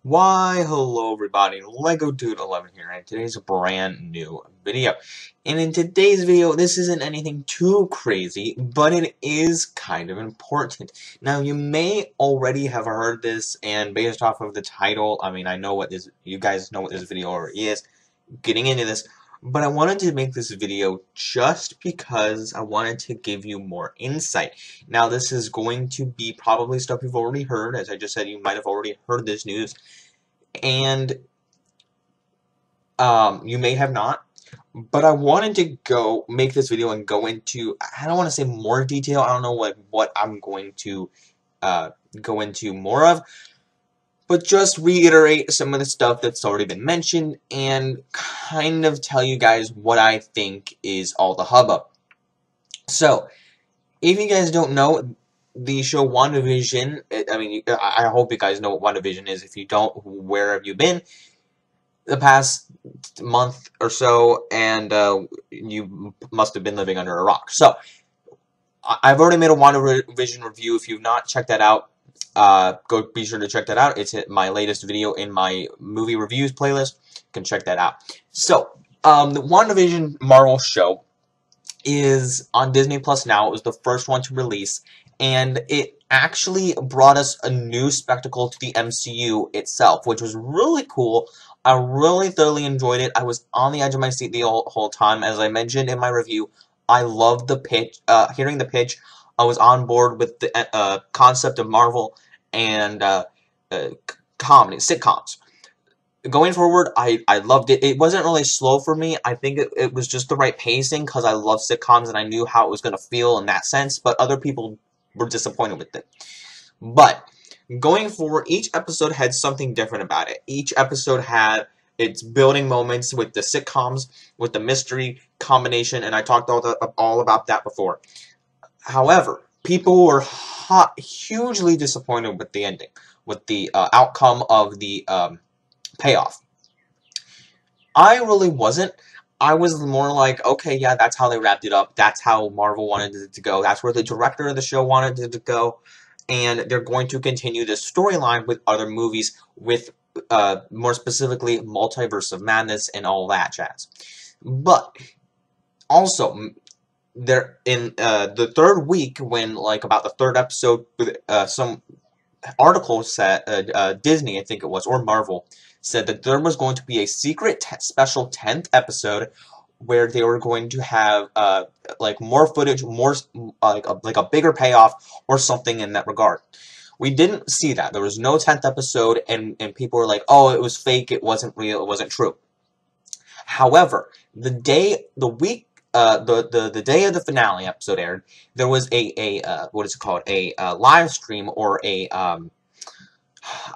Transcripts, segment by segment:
Why, hello everybody, Lego Dude 11 here, and today's a brand new video. And in today's video, this isn't anything too crazy, but it is kind of important. Now, you may already have heard this, and based off of the title, I know what this, you guys know what this video already is, getting into this, but I wanted to make this video just because I wanted to give you more insight. Now, this is going to be probably stuff you've already heard. As I just said, you might have already heard this news, and you may have not. But I wanted to make this video and go into, I don't want to say more detail. I don't know what I'm going to go into more of, but just reiterate some of the stuff that's already been mentioned and kind of tell you guys what I think is all the hubbub. So, if you guys don't know, the show WandaVision, I hope you guys know what WandaVision is. If you don't, where have you been the past month or so? And you must have been living under a rock. So, I've already made a WandaVision review. If you've not checked that out, be sure to check that out. It's my latest video in my movie reviews playlist. You can check that out. So, the WandaVision Marvel show is on Disney Plus now. It was the first one to release, and it actually brought us a new spectacle to the MCU itself, which was really cool. I really thoroughly enjoyed it. I was on the edge of my seat the whole time. As I mentioned in my review, I loved the pitch. Hearing the pitch, I was on board with the concept of Marvel and comedy, sitcoms. Going forward, I loved it. It wasn't really slow for me. I think it was just the right pacing because I love sitcoms and I knew how it was going to feel in that sense, but other people were disappointed with it. But going forward, each episode had something different about it. Each episode had its building moments with the sitcoms, with the mystery combination, and I talked all about that before. However, people were hugely disappointed with the ending, with the outcome of the payoff. I really wasn't. I was more like, okay, yeah, that's how they wrapped it up. That's how Marvel wanted it to go. That's where the director of the show wanted it to go. And they're going to continue this storyline with other movies, with more specifically Multiverse of Madness and all that jazz. But also, there in the third week, when about the third episode, some article said Disney, I think it was, or Marvel, said that there was going to be a secret special 10th episode where they were going to have more footage, more like a bigger payoff or something in that regard. We didn't see that. There was no 10th episode, and people were like, "Oh, it was fake. It wasn't real. It wasn't true." However, the day of the finale episode aired, there was what is it called? A live stream, or a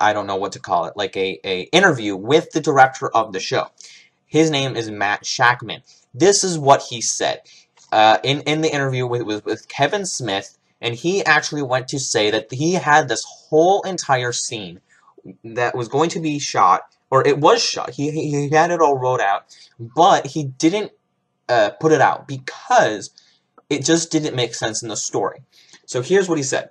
I don't know what to call it, like a interview with the director of the show. His name is Matt Shakman. This is what he said in the interview with Kevin Smith, and he actually went to say that he had this whole entire scene that was going to be shot, or it was shot. He had it all wrote out, but he didn't put it out because it just didn't make sense in the story. So here's what he said.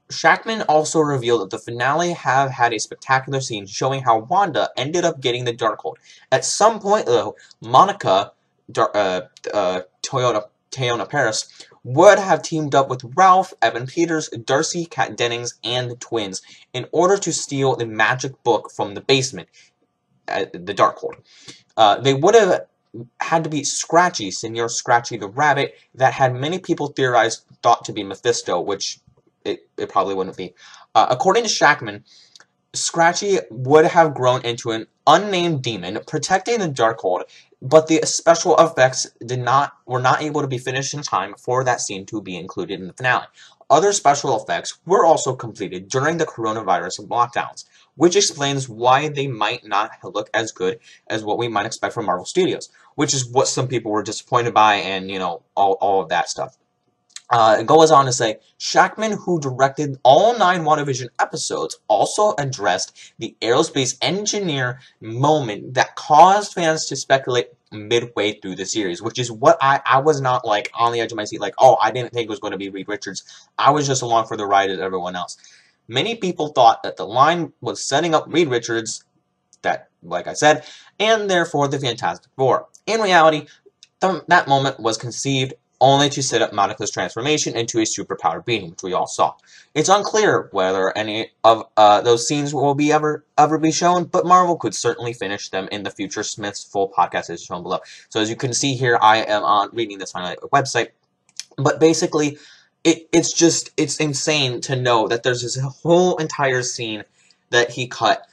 Shakman also revealed that the finale had a spectacular scene showing how Wanda ended up getting the Darkhold. At some point, though, Monica, Teyonah Parris, would have teamed up with Ralph, Evan Peters, Darcy, Kat Dennings, and the twins in order to steal the magic book from the basement, the Darkhold. They would have had to be Scratchy, Senor Scratchy the Rabbit, that had many people thought to be Mephisto, which it probably wouldn't be. According to Shakman, Scratchy would have grown into an unnamed demon protecting the Darkhold, but the special effects were not able to be finished in time for that scene to be included in the finale. Other special effects were also completed during the coronavirus lockdowns, which explains why they might not look as good as what we might expect from Marvel Studios, which is what some people were disappointed by, and all of that stuff. It goes on to say, Shakman, who directed all 9 WandaVision episodes, also addressed the aerospace engineer moment that caused fans to speculate midway through the series, which is what I was not on the edge of my seat, oh, I didn't think it was going to be Reed Richards. I was just along for the ride as everyone else. Many people thought that the line was setting up Reed Richards, that, like I said, and therefore the Fantastic Four. In reality, that moment was conceived only to set up Monica's transformation into a superpowered being, which we all saw. It's unclear whether any of those scenes will be ever be shown, but Marvel could certainly finish them in the future. Smith's full podcast is shown below. So as you can see here, I am on reading this on a website, but basically, it's insane to know that there's this whole entire scene that he cut.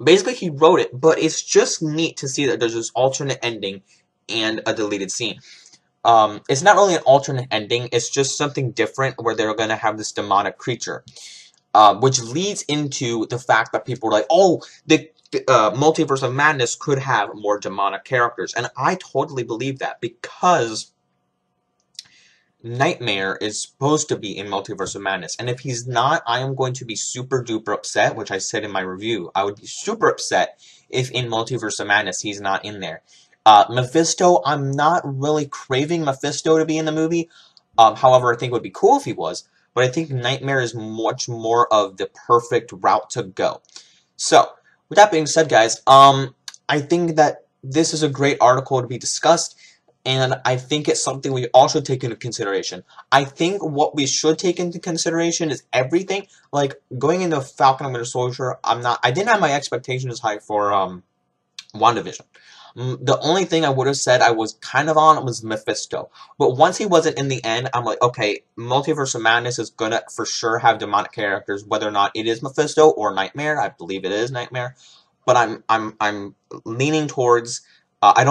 Basically, he wrote it, but it's just neat to see that there's this alternate ending and a deleted scene. It's not really an alternate ending, it's just something different where they're going to have this demonic creature. Which leads into the fact that people are like, oh, the Multiverse of Madness could have more demonic characters. And I totally believe that, because Nightmare is supposed to be in Multiverse of Madness, and if he's not, I am going to be super duper upset, which I said in my review. I would be super upset if in Multiverse of Madness he's not in there. Mephisto, I'm not really craving Mephisto to be in the movie. However, I think it would be cool if he was, but I think Nightmare is much more of the perfect route to go. So, with that being said, guys, I think that this is a great article to be discussed, and I think it's something we all should take into consideration. I think what we should take into consideration is everything. Like, going into Falcon and Winter Soldier, I didn't have my expectations high for, WandaVision. The only thing I would have said I was kind of on was Mephisto. But once he wasn't in the end, I'm like, okay, Multiverse of Madness is gonna for sure have demonic characters, whether or not it is Mephisto or Nightmare. I believe it is Nightmare. But I'm leaning towards I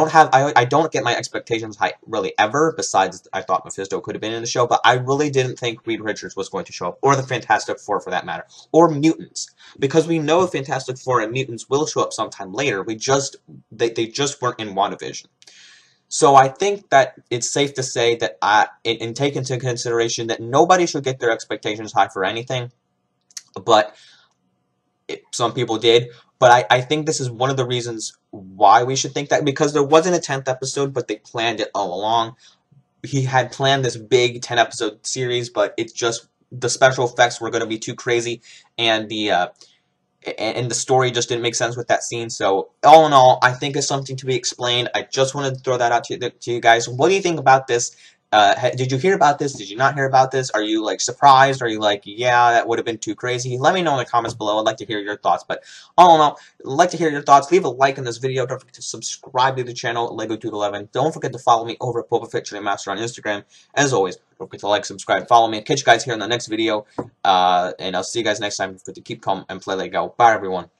don't get my expectations high really ever, besides I thought Mephisto could have been in the show, but I really didn't think Reed Richards was going to show up, or the Fantastic Four for that matter, or mutants. Because we know Fantastic Four and mutants will show up sometime later, they just weren't in WandaVision. So I think that it's safe to say that and take into consideration that nobody should get their expectations high for anything, but some people did. But I think this is one of the reasons why we should think that, because there wasn't a 10th episode, but they planned it all along. He had planned this big 10-episode series, but it's just the special effects were going to be too crazy, and the story just didn't make sense with that scene. So all in all, I think it's something to be explained. I just wanted to throw that out to you guys. What do you think about this? Did you hear about this? Did you not hear about this? Are you, like, surprised? Are you like, yeah, that would have been too crazy? Let me know in the comments below. I'd like to hear your thoughts. But all in all, I'd like to hear your thoughts. Leave a like on this video. Don't forget to subscribe to the channel, LegoDude11. Don't forget to follow me over at Pulpit Master on Instagram. As always, don't forget to like, subscribe, follow me. I'll catch you guys here in the next video. And I'll see you guys next time. Don't forget to keep calm and play Lego. Bye, everyone.